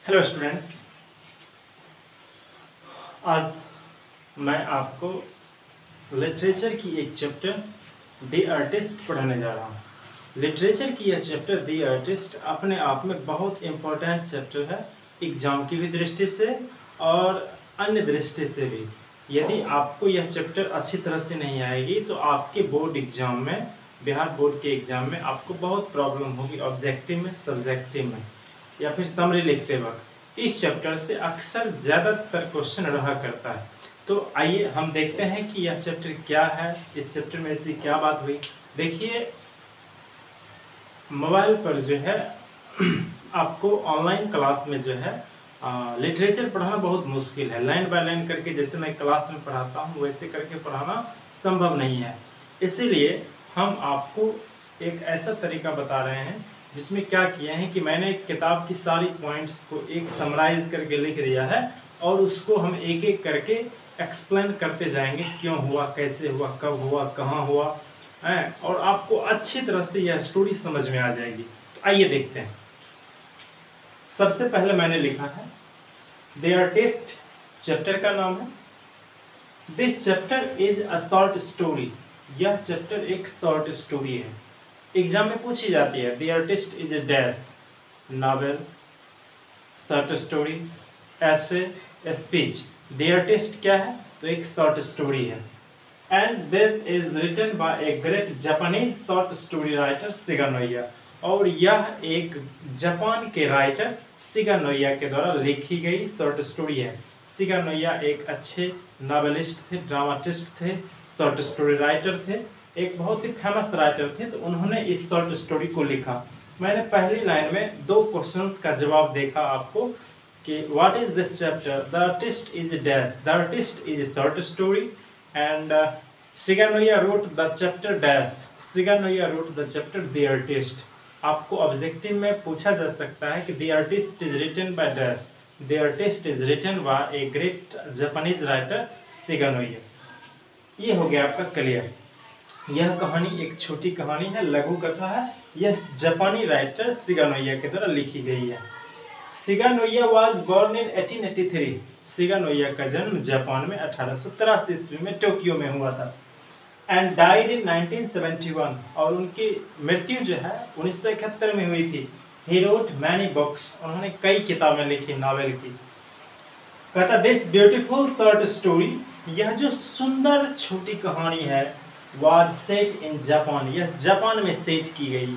Hello students, आज मैं आपको लिटरेचर की एक चैप्टर द आर्टिस्ट पढ़ाने जा रहा हूँ। लिटरेचर की यह चैप्टर द आर्टिस्ट अपने आप में बहुत इम्पोर्टेंट चैप्टर है, एग्जाम की भी दृष्टि से और अन्य दृष्टि से भी। यदि आपको यह चैप्टर अच्छी तरह से नहीं आएगी तो आपके बोर्ड एग्जाम में, बिहार बोर्ड के एग्जाम में आपको बहुत प्रॉब्लम होगी, ऑब्जेक्टिव में, सब्जेक्टिव में या फिर समरी लिखते वक्त। इस चैप्टर से अक्सर ज़्यादातर क्वेश्चन रहा करता है। तो आइए हम देखते हैं कि यह चैप्टर क्या है, इस चैप्टर में ऐसी क्या बात हुई। देखिए, मोबाइल पर जो है आपको ऑनलाइन क्लास में जो है लिटरेचर पढ़ाना बहुत मुश्किल है। लाइन बाय लाइन करके जैसे मैं क्लास में पढ़ाता हूँ वैसे करके पढ़ाना संभव नहीं है। इसीलिए हम आपको एक ऐसा तरीका बता रहे हैं जिसमें क्या किया है कि मैंने किताब की सारी पॉइंट्स को एक समराइज करके लिख दिया है और उसको हम एक एक करके एक्सप्लेन करते जाएंगे, क्यों हुआ, कैसे हुआ, कब हुआ, कहाँ हुआ है, और आपको अच्छी तरह से यह स्टोरी समझ में आ जाएगी। तो आइए देखते हैं। सबसे पहले मैंने लिखा है द आर्टिस्ट, चैप्टर का नाम है। This chapter is a short story. यह चैप्टर एक शॉर्ट स्टोरी है। एग्जाम में पूछी जाती है the artist is a dash, novel, short story, ऐसे, स्पीच। द आर्टिस्ट क्या है? तो एक शॉर्ट स्टोरी है। And this is written by a great Japanese short story writer Shiga Naoya. और यह एक जापान के राइटर शिगा नोया के द्वारा लिखी गई शॉर्ट स्टोरी है। शिगा नोया एक अच्छे नॉवेलिस्ट थे, ड्रामाटिस्ट थे, शॉर्ट स्टोरी राइटर थे, एक बहुत ही फेमस राइटर थे। तो उन्होंने इस शॉर्ट स्टोरी को लिखा। मैंने पहली लाइन में दो क्वेश्चंस का जवाब देखा आपको कि what is this chapter, the artist is dash, the artist is a short story and Shiga Naoya wrote the chapter dash, Shiga Naoya wrote the chapter the artist. आपको ऑब्जेक्टिव में पूछा जा सकता है कि the artist is written by dash, the artist is written by a great Japanese writer Shiga Naoya. ये हो गया आपका क्लियर। यह कहानी एक छोटी कहानी है, लघु कथा है। यह जापानी राइटर शिगा नोया के द्वारा लिखी गई है। Shiga Naoya was born in 1883। Shiga Naoya का जन्म जापान में 1883 ईस्वी में टोक्यो में हुआ था। And died in 1971। और उनकी मृत्यु जो है 1971 में हुई थी। He wrote many books. उन्होंने कई किताबें लिखी नावल की। कहता दिस ब्यूटीफुल शॉर्ट स्टोरी, यह जो सुंदर छोटी कहानी है, वाज सेट इन जापान, यह जापान में सेट की गई।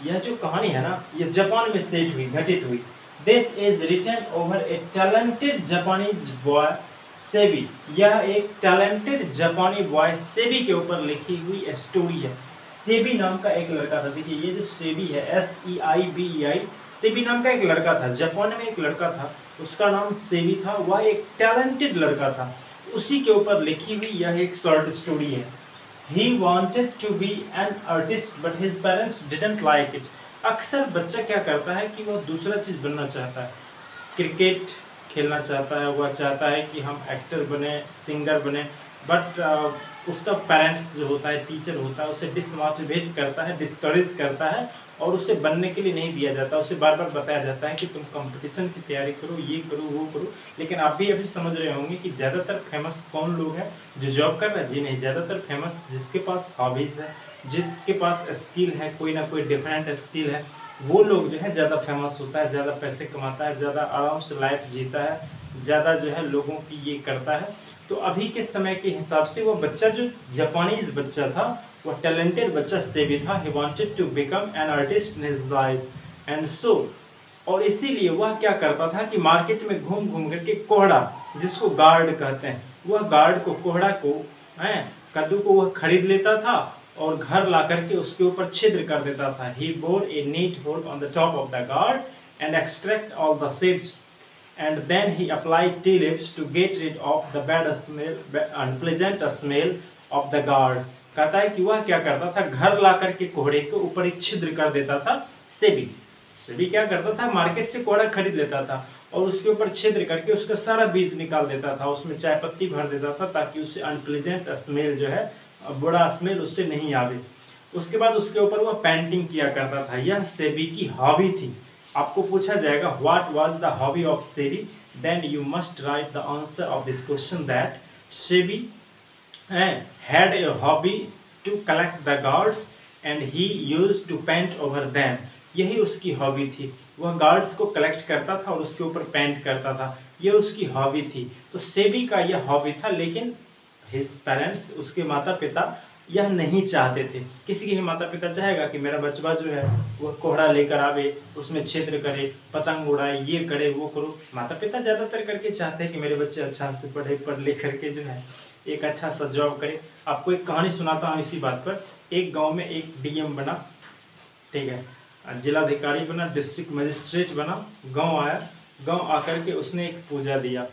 यह जो कहानी है ना, यह जापान में सेट हुई, घटित हुई। This is written over a talented Japanese boy Seibei. यह एक टैलेंटेड जापानी बॉय सेबी के ऊपर लिखी हुई स्टोरी है। सेबी नाम का एक लड़का था। देखिए, ये जो सेबी है, SEIBEI, सेबी नाम का एक लड़का था। जापान में एक लड़का था, उसका नाम सेबी था। वह एक टैलेंटेड लड़का था, उसी के ऊपर लिखी हुई यह एक शॉर्ट स्टोरी है। He wanted to be an artist, but his parents didn't like it. अक्सर बच्चा क्या करता है कि वह दूसरा चीज़ बनना चाहता है। क्रिकेट खेलना चाहता है, वह चाहता है कि हम एक्टर बने, सिंगर बने, बट उसका पेरेंट्स जो होता है, टीचर होता है, उसे डिसमोटिवेट करता है, डिस्करेज करता है और उसे बनने के लिए नहीं दिया जाता। उसे बार बार बताया जाता है कि तुम कंपटीशन की तैयारी करो, ये करो, वो करो। लेकिन आप भी अभी समझ रहे होंगे कि ज़्यादातर फेमस कौन लोग हैं जो जॉब कर रहे हैं? जी नहीं, ज़्यादातर फेमस जिसके पास हॉबीज़ है, जिसके पास स्किल है, कोई ना कोई डिफरेंट स्किल है, वो लोग जो है ज़्यादा फेमस होता है, ज़्यादा पैसे कमाता है, ज़्यादा आराम से लाइफ जीता है, ज़्यादा जो है लोगों की ये करता है। तो अभी के समय के हिसाब से वो बच्चा जो जापानीज बच्चा था, वह टैलेंटेड बच्चा सेबी था। He wanted to become an artist in his life and so, और इसीलिए वह क्या करता था कि मार्केट में घूम घूम करके कोहड़ा, जिसको गार्ड कहते हैं, वह गार्ड को, कोहड़ा को, कद्दू को वह खरीद लेता था और घर ला करके उसके ऊपर छिद्र कर देता था। He bore a neat hole on the top of the gourd and extract all the seeds and then he applied tea leaves to get rid of the bad smell, unpleasant smell of the gourd. कहता है कि वह क्या करता था, घर ला करके कोहड़े के ऊपर एक छिद्र कर देता था। सेबी क्या करता था, मार्केट से कोहड़ा खरीद लेता था और उसके ऊपर छिद्र करके उसका सारा बीज निकाल देता था, उसमें चाय पत्ती भर देता था ताकि उससे अनप्लेजेंट स्मेल जो है, बुरा स्मेल उससे नहीं आवे। उसके बाद उसके ऊपर वह पेंटिंग किया करता था। यह सेबी की हॉबी थी। आपको पूछा जाएगा what was the hobby of Seibei, then you must write the answer of this question that Seibei had a hobby to collect the guards and he used to paint over them। यही उसकी hobby थी, वह guards को collect करता था और उसके ऊपर पेंट करता था, ये उसकी हॉबी थी। तो सेबी का यह हॉबी था, लेकिन हिज पेरेंट्स, उसके माता पिता यह नहीं चाहते थे। किसी के भी माता पिता चाहेगा कि मेरा बचवा जो है वह कोहड़ा लेकर आवे, उसमें छिद्र करे, पतंग उड़ाए, ये करे वो करो। माता पिता ज़्यादातर करके चाहते हैं कि मेरे बच्चे अच्छा से पढ़े, पढ़ लिख करके जो है एक अच्छा सा जॉब करे। आपको एक कहानी सुनाता हूँ इसी बात पर। एक गांव में एक डीएम बना, ठीक है, जिलाधिकारी बना, डिस्ट्रिक्ट मजिस्ट्रेट बना। गांव आया, गांव आकर के उसने एक पूजा दिया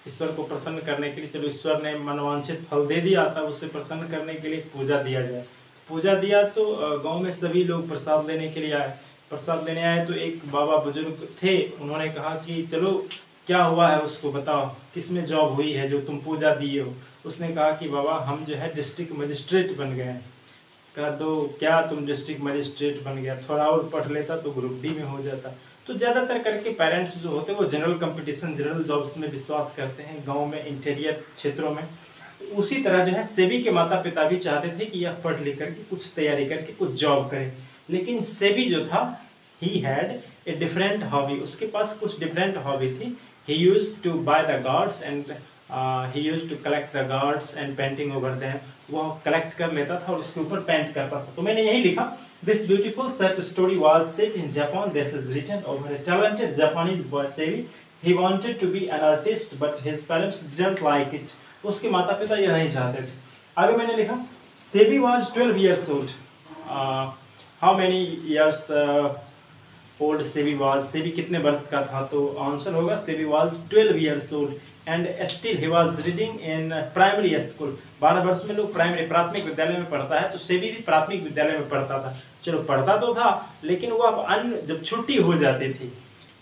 ईश्वर को प्रसन्न करने के लिए। चलो ईश्वर ने मनवांछित फल दे दिया, तब उसे प्रसन्न करने के लिए पूजा दिया जाए। पूजा दिया तो गांव में सभी लोग प्रसाद लेने के लिए आए। प्रसाद लेने आए तो एक बाबा बुजुर्ग थे, उन्होंने कहा कि चलो क्या हुआ है उसको बताओ, किसमें जॉब हुई है जो तुम पूजा दिए हो। उसने कहा कि बाबा हम जो है डिस्ट्रिक्ट मजिस्ट्रेट बन गए हैं। कहा तो क्या तुम डिस्ट्रिक्ट मजिस्ट्रेट बन गया, थोड़ा और पढ़ लेता तो ग्रुप डी में हो जाता। तो ज़्यादातर करके पेरेंट्स जो होते हैं वो जनरल कंपटीशन, जनरल जॉब्स में विश्वास करते हैं गांव में, इंटीरियर क्षेत्रों में। उसी तरह जो है सेबी के माता पिता भी चाहते थे कि यह पढ़ लिख करके कुछ तैयारी करके कुछ जॉब करे, लेकिन सेबी जो था he had a different hobby, उसके पास कुछ डिफरेंट हॉबी थी। He used to buy the gourds and he used to collect the gourds and painting over them. वह कलेक्ट कर लेता था और उसके ऊपर पेंट करता था। तो मैंने यही लिखा, this beautiful short story was set in Japan, this is written over a talented Japanese boy Seibei. He wanted to be an artist but his parents didn't like it. उसके माता पिता यह नहीं चाहते थे। आगे मैंने लिखा, SEBI was 12 years old। How many years old SEBI was, SEBI कितने वर्ष का था, तो आंसर होगा SEBI was 12 years old and still he was reading in primary school. 12 वर्ष में लोग प्राथमिक विद्यालय में पढ़ता है, तो सेबी भी प्राथमिक विद्यालय में पढ़ता था। चलो पढ़ता तो था, लेकिन वह अब अन्य जब छुट्टी हो जाती थी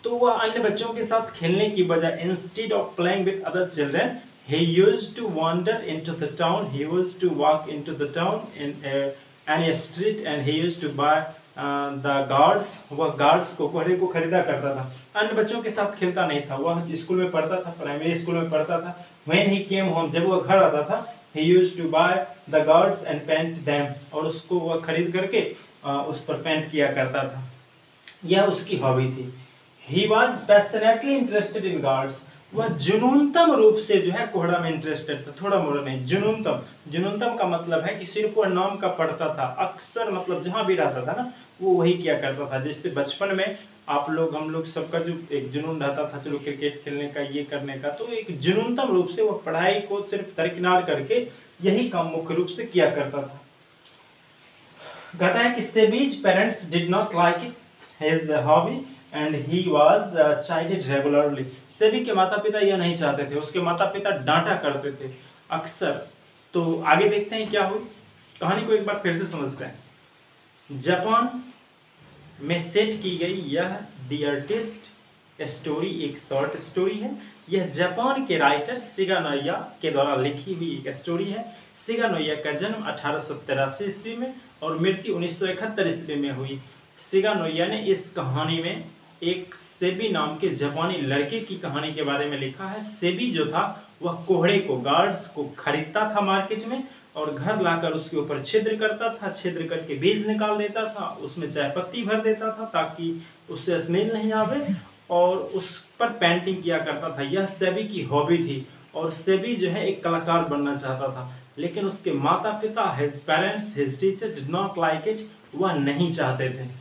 तो वह अन्य बच्चों के साथ खेलने की बजाय instead of playing with other children he used to wander into the town, he used to walk into the town in any street and he used to buy the guards। वह गार्ड्स को, कोहरे को खरीदा करता था, अन्य बच्चों के साथ खेलता नहीं था। वह स्कूल में पढ़ता था, प्राइमरी स्कूल में पढ़ता था। when he came home, जब वह घर आता था, he used to buy the guards and paint them, और उसको वह खरीद करके उस पर पेंट किया करता था। यह उसकी हॉबी थी। he was passionately interested in guards, वह जुनूनतम रूप से जो है कोहड़ा में इंटरेस्टेड था, थोड़ा मोड़ा नहीं, जुनूनतम। जुनूनतम का मतलब है कि सिर्फ वह नाम का पढ़ता था, अक्सर मतलब जहां भी रहता था ना वो वही किया करता था। जैसे बचपन में आप लोग, हम लोग सबका जो एक जुनून रहता था, चलो क्रिकेट खेलने का, ये करने का, तो एक जुनूनतम रूप से वह पढ़ाई को सिर्फ दरकिनार करके यही काम मुख्य रूप से किया करता था। कहता है कि Seibei's parents did not like it his hobby and he was chided regularly. Seibei के माता पिता यह नहीं चाहते थे, उसके माता पिता डांटा करते थे अक्सर। तो आगे देखते हैं क्या हुई, कहानी को एक बार फिर से समझते हैं। जापान में सेट की गई यह द आर्टिस्ट स्टोरी एक शॉर्ट स्टोरी है। यह जापान के राइटर शिगा नोया के द्वारा लिखी हुई एक स्टोरी है। शिगा नोया का जन्म 1883 ईस्वी में और मृत्यु 1971 ईस्वी में हुई। शिगा नोया ने इस कहानी में एक सेबी नाम के जापानी लड़के की कहानी के बारे में लिखा है। सेबी जो था वह कोहड़े को, गार्ड्स को खरीदता था मार्केट में और घर लाकर उसके ऊपर छिद्र करता था, छिद्र करके बीज निकाल देता था, उसमें चाय पत्ती भर देता था ताकि उससे स्मेल नहीं आवे और उस पर पेंटिंग किया करता था। यह सेबी की हॉबी थी और सेबी जो है एक कलाकार बनना चाहता था, लेकिन उसके माता पिता, his parents, his teacher did not like it, वह नहीं चाहते थे।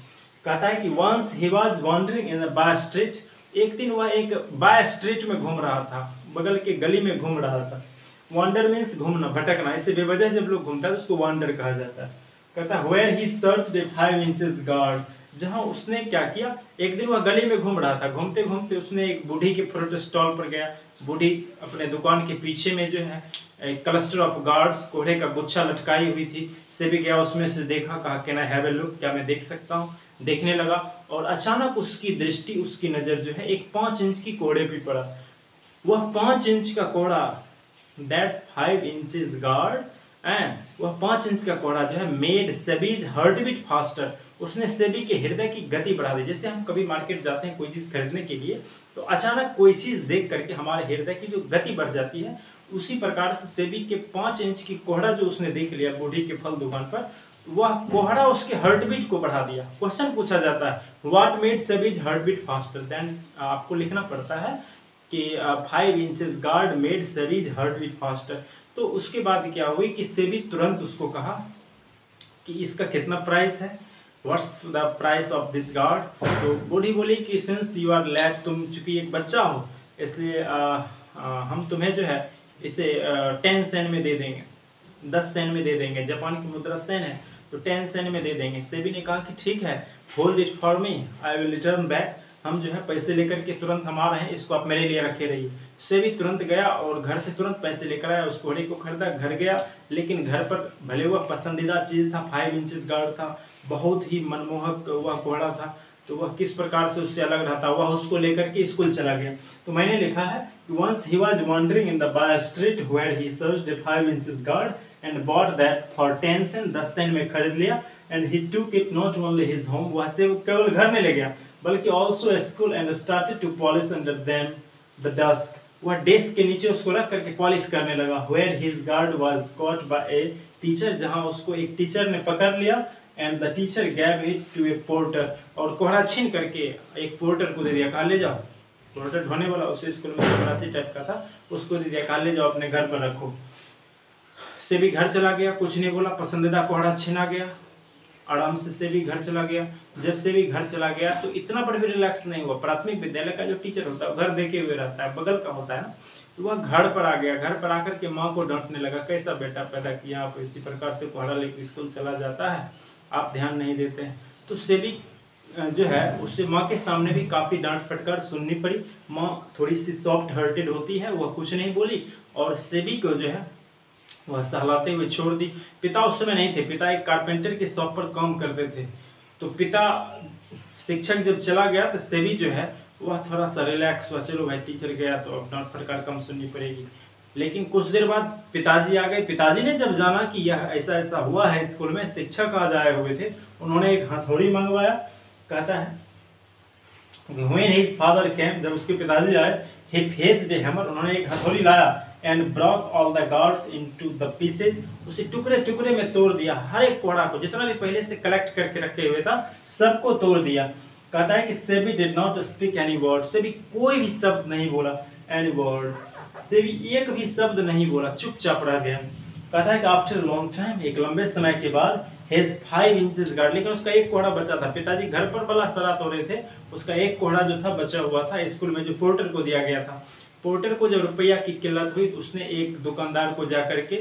कहता है कि once he was wandering in by street, एक दिन वह एक बाय स्ट्रीट में घूम रहा था, बगल के गली में घूम रहा था। वॉन्डर मीन्स घूमना, भटकना, इससे बेवजह जब लोग घूमता है तो उसको वॉन्डर कहा जाता है। कहता है where he searched a 5 inches gourd, जहां उसने क्या किया, एक दिन वह गली में घूम रहा था, घूमते घूमते उसने एक बूढ़ी के फ्रूट स्टॉल पर गया। बूढ़ी अपने दुकान के पीछे में जो है एक क्लस्टर ऑफ गार्ड्स, कोहरे का गुच्छा लटकाई हुई थी। सेबी गया, उसमें से देखा, कहा can I have a look, क्या मैं देख सकता हूँ। देखने लगा और अचानक उसकी दृष्टि, उसकी नज़र जो है एक 5 इंच की कोहड़े पे पड़ा। वह 5 इंच का कोहड़ा, दैट 5 inches गार्ड, एंड वह 5 इंच का कोहड़ा जो है made Seibei's heart beat faster, उसने सेबी के हृदय की गति बढ़ा दी। जैसे हम कभी मार्केट जाते हैं कोई चीज़ खरीदने के लिए, तो अचानक कोई चीज़ देख करके हमारे हृदय की जो गति बढ़ जाती है, उसी प्रकार से सेबी के 5 इंच की कोहड़ा जो उसने देख लिया बूढ़ी के फल दुकान पर, वह कोहड़ा उसके हार्ट बीट को बढ़ा दिया। क्वेश्चन पूछा जाता है what made Seibei's heart beat faster, then आपको लिखना पड़ता है कि 5 inches gourd made Seibei's heart beat faster. तो उसके बाद क्या हुई कि सेबी तुरंत उसको कहा कि इसका कितना प्राइस है, what's the price of this guard. तो बूढ़ी बोली कि सिंस यू आर लैड, तुम चूंकि एक बच्चा हो इसलिए हम तुम्हें जो है इसे 10 सेन में दे देंगे, 10 सेन में दे देंगे। जापान की मुद्रा सेन है तो 10 सेन में दे देंगे। सेबी ने कहा कि ठीक है, hold it for me, I will return back. हम जो है पैसे लेकर के तुरंत हम आ रहे हैं, इसको आप मेरे लिए रखे रहिए। सेबी तुरंत गया और घर से तुरंत पैसे लेकर आया, उस घोड़े को खरीदा, घर गया। लेकिन घर पर भले वह पसंदीदा चीज़ था, 5 इंचेस गार्ड था, बहुत ही मनमोहक वह घोड़ा था, तो वह किस प्रकार से उससे अलग रहता, वह उसको लेकर के स्कूल चला गया। तो मैंने लिखा है once he was wandering in the by street where he searched a 5 inches guard and bought that for 10 cents, 10 Saint में खरीद लिया। and he took it not only his home, वह से केवल घर नहीं ले गया बल्कि also a school and started to polish under them the desk, वह डेस्क के नीचे उसको रख करके पॉलिश करने लगा। where his guard was caught by a teacher, जहां उसको एक टीचर ने पकड़ लिया। and the teacher gave it to a porter, और कोहड़ा छीन करके एक पोर्टर को दे दिया, कहा ले जाओ। पोर्टर ढोने वाला उसे स्कूल में चपरासी टाइप का था, उसको दे दिया, कहा ले जाओ अपने घर पर रखो। सेबी घर चला गया, कुछ नहीं बोला, पसंदीदा कोहड़ा छीना गया, आराम से सेबी घर चला गया। जब सेबी घर चला गया तो इतना पर भी रिलैक्स नहीं हुआ। प्राथमिक विद्यालय का जो टीचर होता है घर देखे हुए रहता है, बगल का होता है ना, तो वह घर पर आ गया। घर पर आकर के माँ को डांटने लगा, कैसा बेटा पैदा किया, आप इसी प्रकार से कोहड़ा लेकर स्कूल चला जाता है, आप ध्यान नहीं देते हैं। तो सेबी जो है उससे माँ के सामने भी काफ़ी डांट फटकार सुननी पड़ी। माँ थोड़ी सी सॉफ्ट हार्टेड होती है, वह कुछ नहीं बोली और सेबी को जो है वह सहलाते हुए छोड़ दी। पिता उस समय नहीं थे, पिता एक कारपेंटर के शॉप पर काम करते थे। तो पिता शिक्षक जब चला गया तो सेबी जो है वह थोड़ा सा रिलैक्स हुआ, चलो भाई टीचर गया तो अब डांट फटकार कम सुननी पड़ेगी। लेकिन कुछ देर बाद पिताजी आ गए। पिताजी ने जब जाना कि यह ऐसा ऐसा हुआ है स्कूल में, शिक्षक आज आए हुए थे, उन्होंने एक हथौड़ी मंगवाया। कहता है when his father came, जब उसके पिताजी आए, he fetched a hammer, उन्होंने एक हथौड़ी लाया and broke all the guards into the pieces, उसे टुकड़े टुकड़े में तोड़ दिया। हर एक कोहड़ा को जितना भी पहले से कलेक्ट करके रखे हुए था सबको तोड़ दिया। कहता है कि SEBI did not speak any word, SEBI कोई भी शब्द नहीं बोला, any word, सेबी एक भी शब्द नहीं बोला, चुपचाप रह गया। कहता है कि आफ्टर लॉन्ग टाइम, एक लंबे समय के बाद, his 5 inches guard, लेकिन उसका एक कोहड़ा बचा था। पिताजी घर पर बला सरात हो रहे थे, उसका एक कोहड़ा जो था बचा हुआ था स्कूल में, जो पोर्टर को दिया गया था। पोर्टर को जब रुपया की किल्लत हुई तो उसने एक दुकानदार को जाकर के,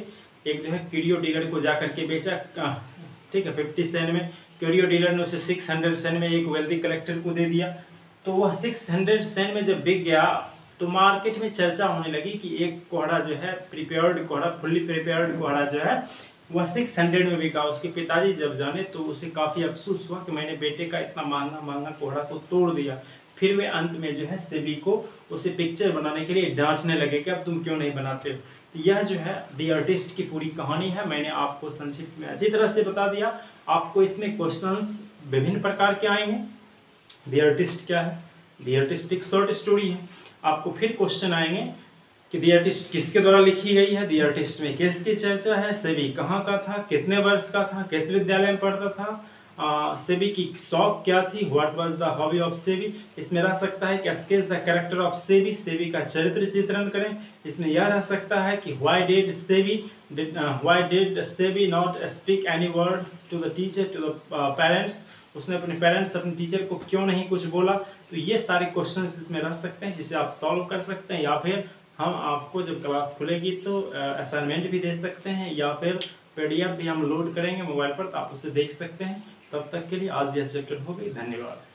एक जो है क्यूरियो डीलर को जाकर के बेचा, ठीक है, 50 सेंट में। क्यूरियो डीलर ने उसे 600 सेंट में एक वेल्दी कलेक्टर को दे दिया। तो वह 600 सेंट में जब बिक गया तो मार्केट में चर्चा होने लगी कि एक कोहड़ा जो है प्रिपेयर्ड कोहड़ा, फुल्ली प्रिपेयर्ड कोहड़ा जो है वह 600 में बिका। उसके पिताजी जब जाने तो उसे काफ़ी अफसोस हुआ कि मैंने बेटे का इतना महंगा महंगा कोहड़ा को तोड़ दिया। फिर वे अंत में जो है सेबी को उसे पिक्चर बनाने के लिए डांटने लगे कि अब तुम क्यों नहीं बनाते हो। यह जो है दी आर्टिस्ट की पूरी कहानी है। मैंने आपको संक्षिप्त में अच्छी तरह से बता दिया। आपको इसमें क्वेश्चंस विभिन्न प्रकार के आएंगे। दी आर्टिस्ट क्या है? दी आर्टिस्ट एक शॉर्ट स्टोरी है। आपको फिर क्वेश्चन आएंगे कि दी आर्टिस्ट किसके द्वारा लिखी गई है, दी आर्टिस्ट में किसकी चर्चा है, सेबी कहाँ का था, कितने वर्ष का था, किस विद्यालय में पढ़ता था, सेबी की शौक क्या थी, what was the hobby of SEBI. इसमें रह सकता है कि sketch the character of SEBI, SEBI का चरित्र चित्रण करें। इसमें यह रह सकता है कि why did SEBI not speak any word to the teacher, to the parents, उसने अपने पेरेंट्स, अपने टीचर को क्यों नहीं कुछ बोला। तो ये सारे क्वेश्चंस इसमें रह सकते हैं जिसे आप सॉल्व कर सकते हैं, या फिर हम आपको जब क्लास खुलेगी तो असाइनमेंट भी दे सकते हैं, या फिर PDF भी हम लोड करेंगे मोबाइल पर, तो आप उसे देख सकते हैं। तब तक के लिए आज यह चैप्टर हो गई। धन्यवाद।